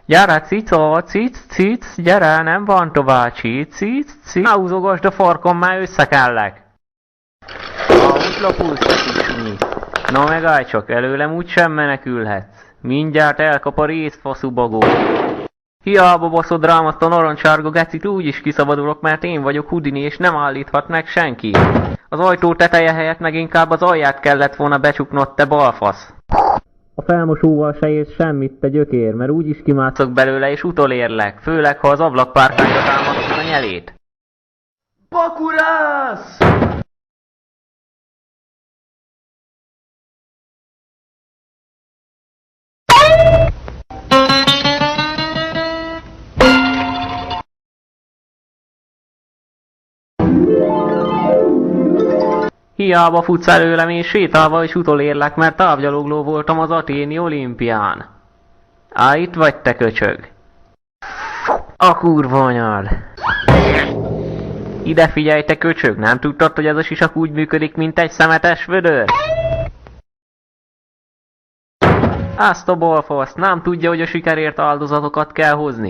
Gyere, cica, cic, gyere, nem van tovább, cic. Ne húzogasd a farkam, már összekellek. Ott lapulsz, kismi. Na megállj csak, előlem úgysem menekülhetsz. Mindjárt elkap a részfaszubagó. Hiába baszod rám azt a narancsárga gecit, úgyis kiszabadulok, mert én vagyok Houdini, és nem állíthat meg senki. Az ajtó teteje helyett meg inkább az alját kellett volna becsuknod, te balfasz. A felmosóval se érsz semmit, te gyökér, mert úgyis kimászok belőle és utolérlek, főleg ha az ablakpárkányra támadod a nyelét. Pakurász! Hiába futsz előlem, és sétálva is utolérlek, mert távgyalogló voltam az aténi olimpián. Á, itt vagy te köcsög. A kurva anyád. Ide figyelj, te köcsög, nem tudtad, hogy ez a sisak úgy működik, mint egy szemetes vödör? Azt a balfasz, nem tudja, hogy a sikerért áldozatokat kell hozni.